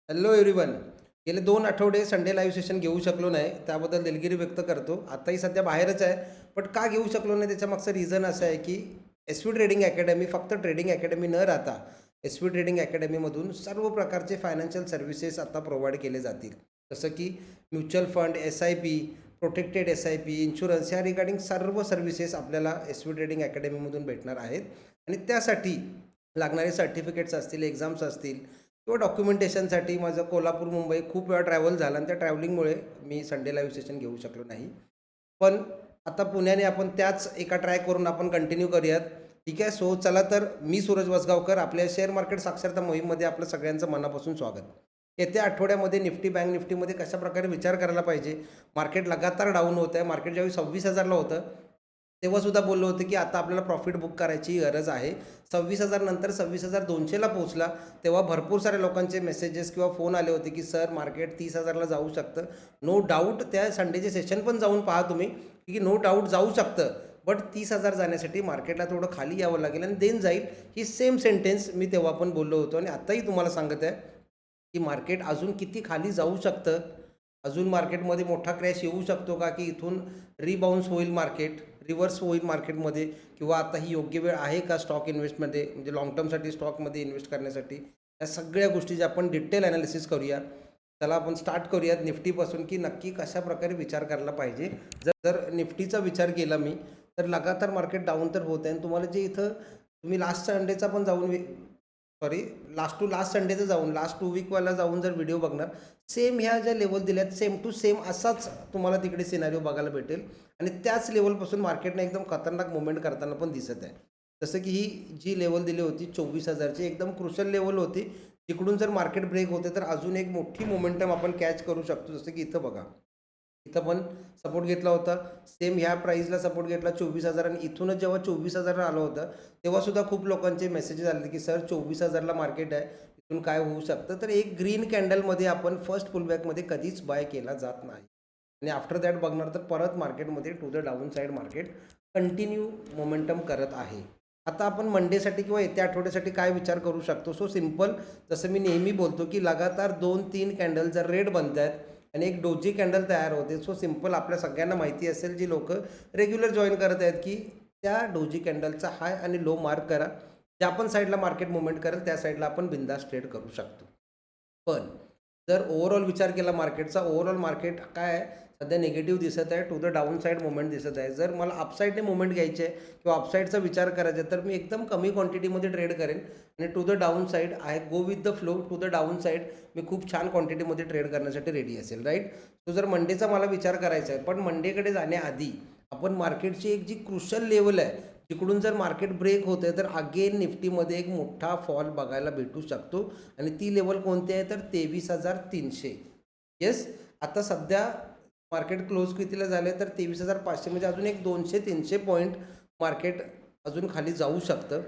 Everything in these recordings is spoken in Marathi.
Hello everyone. गेले 2 आठवडे संडे लाईव्ह सेशन घेऊ शकलो नाही, त्याबद्दल दिलगिरी व्यक्त करतो. आताही सध्या बाहेरच आहे, पण का घेऊ शकलो नाही त्याच्या मागचं रिझन असं आहे की एस व्ही ट्रेडिंग अकॅडमी फक्त ट्रेडिंग अकॅडमी न राहता एस व्ही ट्रेडिंग अकॅडमीमधून सर्व प्रकारचे फायनान्शियल सर्व्हिसेस आता प्रोव्हाइड केले जातील. जसं की mutual fund, S I P, protected S I P, insurance ह्या रिगार्डिंग सर्व सर्व्हिसेस आपल्याला एस व्ही ट्रेडिंग अकॅडमीमधून भेटणार आहेत. आणि त्यासाठी लागणारे सर्टिफिकेट्स असतील, एक्झाम्स असतील किंवा डॉक्युमेंटेशनसाठी माझं कोल्हापूर मुंबई खूप वेळा ट्रॅव्हल झालं आणि त्या ट्रॅव्हलिंगमुळे मी संडे लाईव्ह सेशन घेऊ शकलो नाही. पण आता पुण्याने आपण त्याच एका ट्रॅक करून आपण कंटिन्यू करूयात. ठीक आहे. सो चला तर मी सूरज वसगावकर आपल्या शेअर मार्केट साक्षरता मोहीममध्ये आपलं सगळ्यांचं मनापासून स्वागत. येत्या आठवड्यामध्ये निफ्टी बँक निफ्टीमध्ये कशाप्रकारे विचार करायला पाहिजे. मार्केट लगातार डाऊन होत आहे. मार्केट ज्यावेळी 26,000ला होतं तेव्हासुद्धा बोललो होतं की आता आपल्याला प्रॉफिट बुक करायची गरज आहे. 26,000 नंतर 26,200ला पोहोचला तेव्हा भरपूर साऱ्या लोकांचे मेसेजेस किंवा फोन आले होते की सर मार्केट 30,000ला जाऊ शकतं. नो डाऊट त्या संडेचे सेशन पण जाऊन पहा तुम्ही की नो डाऊट जाऊ शकतं. बट 30,000 जाण्यासाठी मार्केटला थोडं खाली यावं लागेल आणि देन जाईल. ही सेम सेंटेन्स मी तेव्हा पण बोललो होतो आणि आत्ताही तुम्हाला सांगत आहे की मार्केट अजून किती खाली जाऊ शकतं. अजून मार्केटमध्ये मोठा क्रॅश येऊ शकतो का की इथून रिबाउन्स होईल मार्केट, रिव्हर्स होईल मार्केटमध्ये, किंवा आता ही योग्य वेळ आहे का स्टॉक इन्व्हेस्टमध्ये म्हणजे लाँग टर्मसाठी स्टॉकमध्ये इन्व्हेस्ट करण्यासाठी. या सगळ्या गोष्टीचे आपण डिटेल ॲनालिसिस करूया. चला आपण स्टार्ट करूयात निफ्टीपासून की नक्की कशाप्रकारे विचार करायला पाहिजे. जर जर निफ्टीचा विचार केला मी तर लगातार मार्केट डाऊन तर होत आहे आणि तुम्हाला जे इथं तुम्ही लास्ट संडेचा पण जाऊन सॉरी लास्ट टू लास्ट संडेचं जाऊन लास्ट 2 वीकवाला जाऊन जर व्हिडिओ बघणार, सेम ह्या ज्या लेवल दिल्यात सेम टू सेम असाच तुम्हाला तिकडे सिनारिओ बघायला भेटेल आणि त्याच लेवलपासून मार्केटने एकदम खतरनाक मुवमेंट करताना पण दिसत आहे. जसं की ही जी लेवल दिली होती 24,000ची एकदम क्रुशल लेवल होती. तिकडून जर मार्केट ब्रेक होते तर अजून एक मोठी मोमेंटम आपण कॅच करू शकतो. जसं की इथं बघा, इथं पण सपोर्ट घेतला होता. सेम ह्या प्राईजला सपोर्ट घेतला 24,000 आणि इथूनच जेव्हा 24,000 आलं होतं तेव्हासुद्धा खूप लोकांचे मेसेजेस आले की सर 24,000ला मार्केट आहे, इथून काय होऊ शकतं. तर एक ग्रीन कॅन्डलमध्ये आपण फर्स्ट पुलबॅकमध्ये कधीच बाय केला जात नाही आणि आफ्टर दॅट बघणार तर परत मार्केटमध्ये to the down side market continue momentum करत आहे. आता आपण मंडेसाठी किंवा येत्या आठवड्यासाठी काय विचार करू शकतो. सो सिम्पल, जसं मी नेहमी बोलतो की लगातार 2-3 कॅन्डल जर रेड बनत आहेत आणि एक डोजी कॅन्डल तयार होते. सो सिम्पल आपल्या सगळ्यांना माहिती असेल जी लोक रेग्युलर जॉईन करत आहेत की त्या डोजी कॅन्डलचा हाय आणि लो मार्क करा. ज्या पण साईडला मार्केट मुवमेंट करेल त्या साईडला आपण बिंदास ट्रेड करू शकतो. पण जर ओव्हरऑल विचार केला मार्केटचा, ओव्हरऑल मार्केट काय आहे सध्या निगेटिव्ह दिसत आहे, to the down side movement दिसत आहे. जर मला अपसाईडने मुवमेंट घ्यायची आहे किंवा अपसाईडचा विचार करायचा आहे तर मी एकदम कमी क्वांटिटीमध्ये ट्रेड करेन आणि to the down side I go with the flow. To the down side मी खूप छान क्वांटिटीमध्ये ट्रेड करण्यासाठी रेडी असेल, राईट. तो जर मंडेचा मला विचार करायचा आहे, पण मंडेकडे जाण्याआधी आपण मार्केटची एक जी क्रुशल लेवल आहे तिकडून जर मार्केट ब्रेक होते तर अगेन निफ्टीमध्ये एक मोठा फॉल बघायला भेटू शकतो आणि ती लेवल कोणती आहे तर 23,300. येस, आता सध्या मार्केट क्लोज कितीला झाले तर 23,500, म्हणजे अजून एक 200-300 पॉईंट मार्केट अजून खाली जाऊ शकतं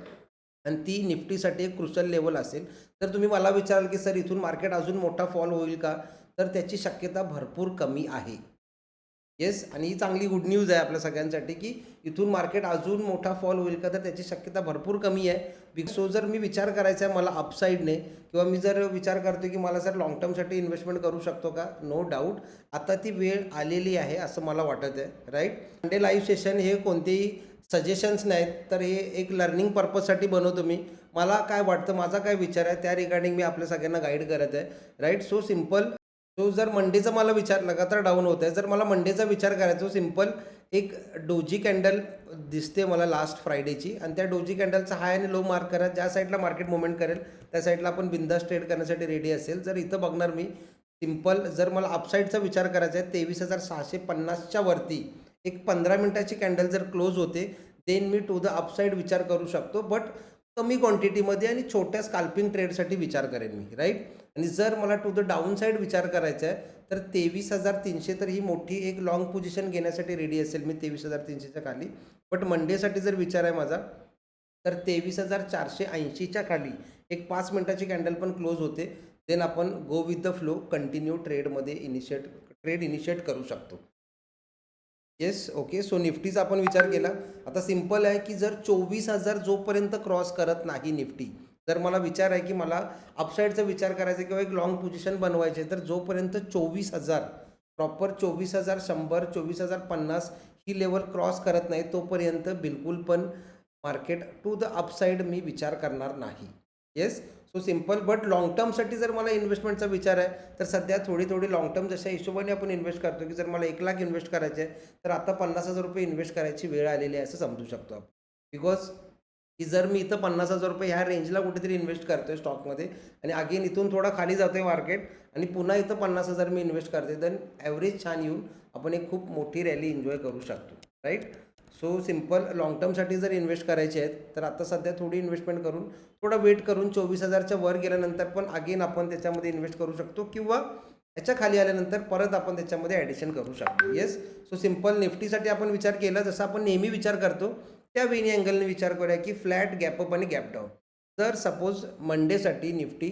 आणि ती निफ्टीसाठी एक क्रुशल लेवल असेल. तर तुम्ही मला विचाराल की सर इथून मार्केट अजून मोठा फॉल होईल का, तर त्याची शक्यता भरपूर कमी आहे. येस, आणि ही चांगली गुड न्यूज आहे आपल्या सगळ्यांसाठी की इथून मार्केट अजून मोठा फॉल होईल का, तर त्याची शक्यता भरपूर कमी आहे. सो जर मी विचार करायचा आहे मला अपसाईडने किंवा मी जर विचार करतो की मला सर लाँग टर्मसाठी इन्व्हेस्टमेंट करू शकतो का, नो डाऊट आता ती वेळ आलेली आहे असं मला वाटत आहे, राईट. संडे लाईव्ह सेशन हे कोणतेही सजेशन्स नाहीत, तर हे एक लर्निंग पर्पजसाठी बनवतो मी. मला काय वाटतं, माझा काय विचार आहे त्या रिगार्डिंग मी आपल्या सगळ्यांना गाईड करत आहे, राईट. सो सिम्पल, तो जर मंडेचा मला विचार लगातार डाऊन होत आहे, जर मला मंडेचा विचार करायचा सिम्पल एक डोजी कॅन्डल दिसते मला लास्ट फ्रायडेची आणि त्या डोजी कॅन्डलचा हाय आणि लो मार्क करा. ज्या साईडला मार्केट मुवमेंट करेल त्या साईडला आपण बिंदास ट्रेड करण्यासाठी रेडी असेल. जर इथं बघणार मी सिम्पल, जर मला अपसाईडचा विचार करायचा आहे 23,650च्या वरती एक 15 मिनिटाची कॅन्डल जर क्लोज होते देन मी टू द अपसाईड विचार करू शकतो, बट कमी क्वांटिटीमध्ये आणि छोट्या स्काल्पिंग ट्रेडसाठी विचार करेन मी, राईट. आणि जर मला टू द डाऊन साईड विचार करायचा आहे तर 23,300 तर ही मोठी एक लाँग पोझिशन घेण्यासाठी रेडी असेल मी 23,300च्या खाली. बट मंडेसाठी जर विचार आहे माझा तर 23,480च्या खाली एक 5 मिनिटाची कॅन्डल पण क्लोज होते, देन आपण गो विथ द फ्लो कंटिन्यू ट्रेडमध्ये ट्रेड इनिशिएट करू शकतो. Yes, okay. सो निफ्टीचा आपण विचार केला. आता सिम्पल आहे की जर 24,000 जोपर्यंत क्रॉस करत नाही निफ्टी, जर मला विचार आहे की मला अपसाईडचा विचार करायचा किंवा एक लॉंग पोझिशन बनवायची आहे, तर जोपर्यंत 24,000 प्रॉपर 24,100 24,050 ही लेवल क्रॉस करत नाही तोपर्यंत बिलकुल पण मार्केट टू द अपसाईड मी विचार करणार नाही. Yes, so simple. But long टर्मसाठी जर मला इन्व्हेस्टमेंटचा विचार आहे, तर सध्या थोडी लॉंग टर्म जशा हिशोबाने आपण इन्व्हेस्ट करतो, की जर मला 1,00,000 इन्व्हेस्ट करायचे आहे, तर आता 50,000 रुपये इन्व्हेस्ट करायची वेळ आलेली आहे असं समजू शकतो आपण. बिकॉज की जर मी इथं 50,000 रुपये ह्या रेंजला कुठेतरी इन्व्हेस्ट करतोय स्टॉकमध्ये आणि अगेन इथून थोडा खाली जातोय मार्केट आणि पुन्हा इथं 50,000 मी इन्व्हेस्ट करते, देन ॲव्हरेज छान येऊन आपण एक खूप मोठी रॅली एन्जॉय करू शकतो. राईट. So simple. लाँग टर्मसाठी जर इन्व्हेस्ट करायचे आहेत, तर आता सध्या थोडी इन्व्हेस्टमेंट करून थोडा वेट करून 24,000च्या वर गेल्यानंतर पण अगेन आपण त्याच्यामध्ये इन्व्हेस्ट करू शकतो किंवा ह्याच्या खाली आल्यानंतर परत आपण त्याच्यामध्ये ॲडिशन करू शकतो. Yes, so simple. निफ्टीसाठी आपण विचार केला जसं आपण नेहमी विचार करतो त्या वेनी अँगलने विचार करूया की फ्लॅट, गॅप अप आणि गॅप डाऊन. जर सपोज मंडेसाठी निफ्टी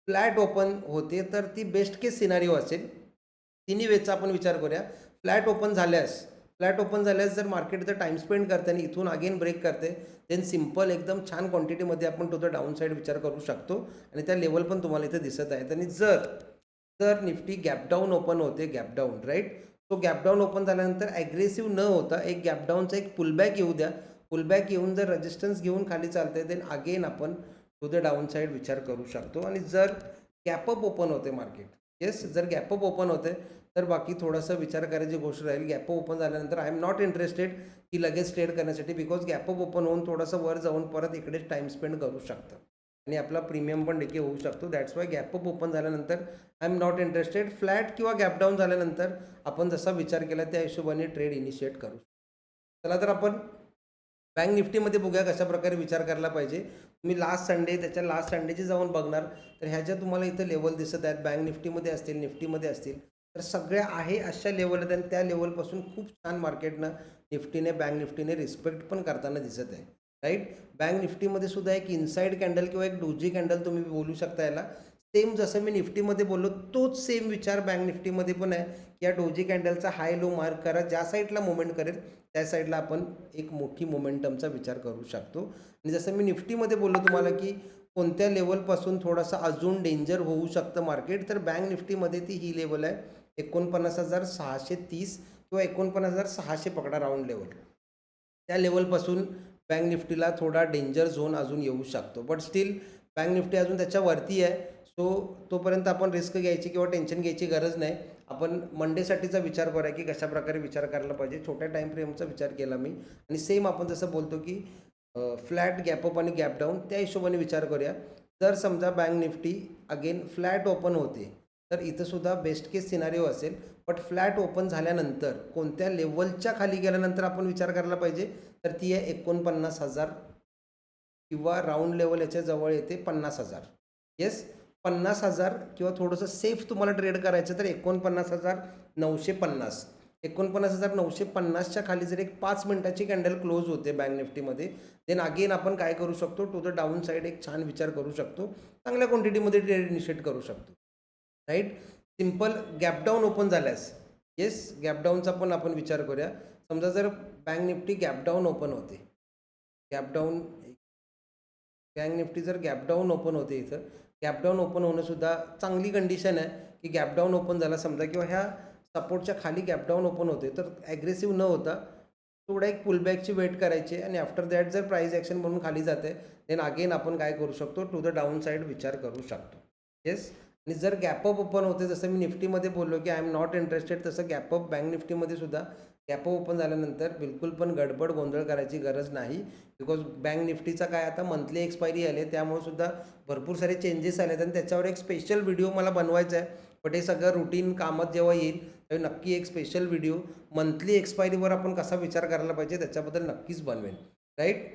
फ्लॅट ओपन होते तर ती बेस्ट केस सिनारिओ असेल. तिन्ही वेचा आपण विचार करूया. फ्लॅट ओपन झाल्यास जर मार्केट इथं टाईम स्पेंड करते आणि इथून अगेन ब्रेक करते, देन सिम्पल एकदम छान क्वांटिटीमध्ये आपण टू द डाऊन साईड विचार करू शकतो आणि त्या लेवल पण तुम्हाला इथं दिसत आहेत. आणि जर निफ्टी गॅप डाऊन ओपन होते, गॅप डाऊन, राईट, तो गॅप डाऊन ओपन झाल्यानंतर ॲग्रेसिव्ह न होता एक गॅप डाऊनचा एक पुलबॅक येऊ द्या. पुलबॅक येऊन जर रेजिस्टन्स घेऊन खाली चालते, देन अगेन आपण टू द डाऊन साईड विचार करू शकतो. आणि जर गॅपअप ओपन होते मार्केट, येस, जर गॅपअप ओपन होते तर बाकी थोडासा विचार करायची गोष्ट राहील. गॅपअप ओपन झाल्यानंतर आय एम नॉट इंटरेस्टेड की लगेच ट्रेड करण्यासाठी, बिकॉज गॅपअप ओपन होऊन थोडंसं वर जाऊन परत इकडेच टाईम स्पेंड करू शकतं आणि आपला प्रीमियम पण डिके होऊ शकतो. दॅट्स वाय गॅपअप ओपन झाल्यानंतर I am not interested. Flat किंवा गॅप डाऊन झाल्यानंतर आपण जसा विचार केला त्या हिशोबाने ट्रेड इनिशिएट करू. चला तर आपण बँक निफ्टीमध्ये बघूया कशा प्रकारे विचार करायला पाहिजे. तुम्ही लास्ट संडेची जाऊन बघणार तर ह्या ज्या तुम्हाला इथं लेवल दिसत आहेत बँक निफ्टीमध्ये असतील, निफ्टीमध्ये असतील, तर सगळ्या आहे अशा लेवल आहेत आणि त्या लेवलपासून खूप छान मार्केटनं बँक निफ्टीने रिस्पेक्ट पण करताना दिसत आहे. राईट. बँक निफ्टीमध्ये सुद्धा एक इनसाईड कॅन्डल किंवा एक डोजी कॅन्डल तुम्ही बोलू शकता याला. सेम जसं मी निफ्टीमध्ये बोललो तोच सेम विचार बँक निफ्टीमध्ये पण आहे की या डोजी कॅन्डलचा हाय लो मार्क करा, ज्या साईडला मुवमेंट करेल त्या साईडला आपण एक मोठी मोमेंटमचा विचार करू शकतो. आणि जसं मी निफ्टीमध्ये बोललो तुम्हाला की कोणत्या लेवलपासून थोडासा अजून डेंजर होऊ शकतं मार्केट, तर बँक निफ्टीमध्ये ती ही लेवल आहे 49,630 किंवा 49,600 पकडा राऊंड लेवल. त्या लेवलपासून बँक निफ्टीला थोडा डेंजर झोन अजून येऊ शकतो. बट स्टील बँक निफ्टी अजून त्याच्यावरती आहे. सो तोपर्यंत आपण रिस्क घ्यायची किंवा टेन्शन घ्यायची गरज नाही. आपण मंडेसाठीचा विचार करूया की कशाप्रकारे विचार करायला पाहिजे. छोट्या टाईम फ्रेमचा विचार केला मी आणि सेम आपण जसं बोलतो की फ्लॅट, गॅपअप आणि गॅप डाऊन त्या हिशोबाने विचार करूया. जर समजा bank Nifty again flat open होते तर इथंसुद्धा बेस्ट केस सिनारिओ असेल. बट फ्लॅट ओपन झाल्यानंतर कोणत्या लेवलच्या खाली गेल्यानंतर आपण विचार करायला पाहिजे, तर ती आहे 49,000 किंवा राऊंड लेवल याच्या जवळ येते 50,000. येस, 50,000 किंवा थोडंसं सेफ तुम्हाला ट्रेड करायचं तर 49,950. 49,950च्या खाली जर एक 5 मिनिटाची कॅन्डल क्लोज होते बँक निफ्टीमध्ये, देन अगेन आपण काय करू शकतो, टू द डाऊन साईड एक छान विचार करू शकतो. चांगल्या क्वांटिटीमध्ये ट्रेड इनिशिएट करू शकतो. Right. Simple. Gap down open झाल्यास, येस, गॅप डाऊनचा पण आपण विचार करूया. समजा जर Bank Nifty gap down open होते, बँक निफ्टी जर गॅप डाऊन ओपन होते, इथं गॅप डाऊन ओपन होणंसुद्धा चांगली कंडिशन आहे की गॅप डाऊन ओपन झाला समजा किंवा ह्या सपोर्टच्या खाली गॅप डाऊन ओपन होते तर ॲग्रेसिव्ह न होता थोडा एक पुलबॅकची वेट करायची आणि आफ्टर दॅट जर प्राईस ॲक्शन म्हणून खाली जाते, देन अगेन आपण काय करू शकतो, टू द डाऊन साईड विचार करू शकतो. येस. आणि जर गॅपअप ओपन होते जसं मी निफ्टीमध्ये बोललो की आय एम नॉट इंटरेस्टेड, तसं गॅपअप बँक निफ्टीमध्ये सुद्धा गॅपअप ओपन झाल्यानंतर बिलकुल पण गडबड गोंधळ करायची गरज नाही. बिकॉज बँक निफ्टीचा काय आता मंथली एक्सपायरी आले त्यामुळे सुद्धा भरपूर सारे चेंजेस आले आहेत आणि त्याच्यावर एक स्पेशल व्हिडिओ मला बनवायचा आहे. बट हे सगळं रुटीन कामात जेव्हा येईल तेव्हा नक्की एक स्पेशल व्हिडिओ मंथली एक्सपायरीवर आपण कसा विचार करायला पाहिजे त्याच्याबद्दल नक्कीच बनवेन. राईट.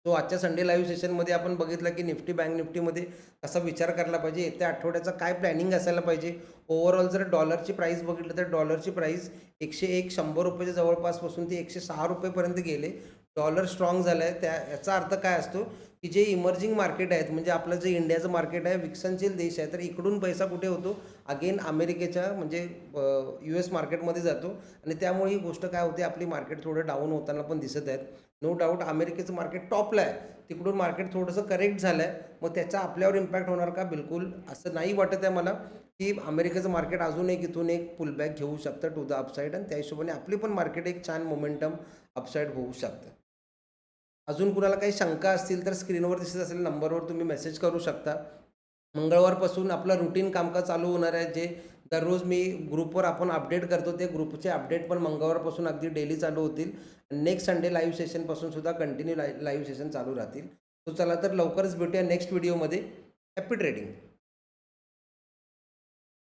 सो आजच्या संडे लाईव्ह सेशनमध्ये आपण बघितलं की बँक निफ्टीमध्ये कसा विचार करायला पाहिजे, येत्या आठवड्याचा काय प्लॅनिंग असायला पाहिजे. ओव्हरऑल जर डॉलरची प्राईस बघितलं तर डॉलरची प्राईस 101 100 रुपयाच्या जवळपासपासून ती 106 रुपयेपर्यंत गेले. डॉलर स्ट्रॉंग झालं आहे. याचा अर्थ काय असतो की जे इमर्जिंग मार्केट आहेत म्हणजे आपलं जे इंडियाचं मार्केट आहे विकसनशील देश आहे, तर इकडून पैसा कुठे होतो, अगेन अमेरिकेच्या म्हणजे US मार्केटमध्ये जातो आणि त्यामुळे ही गोष्ट काय होते, आपली मार्केट थोडं डाऊन होताना पण दिसत आहेत. नो डाऊट अमेरिकेचं मार्केट टॉपला आहे, तिकडून मार्केट थोडंसं करेक्ट झालं आहे, मग त्याचा आपल्यावर इम्पॅक्ट होणार का? बिलकुल असं नाही वाटत आहे मला, की अमेरिकेचं मार्केट अजून एक इथून एक पुलबॅक घेऊ शकतं टू द अपसाईड आणि त्या हिशोबाने आपली पण मार्केट एक छान मोमेंटम अपसाईड होऊ शकतं. अजून कुणाला काही शंका असतील तर स्क्रीनवर दिसत असलेल्या नंबरवर तुम्ही मेसेज करू शकता. मंगळवारपासून आपलं रुटीन कामकाज चालू होणार आहे, जे दररोज मी ग्रुपवर आपण अपडेट करतो, ते ग्रुपचे अपडेट पण मंगळवारपासून अगदी डेली चालू होतील. नेक्स्ट संडे लाईव्ह सेशनपासून सुद्धा कंटिन्यू लाईव्ह सेशन चालू राहतील. तो चला तर लवकरच भेटूया नेक्स्ट व्हिडिओमध्ये. Happy trading.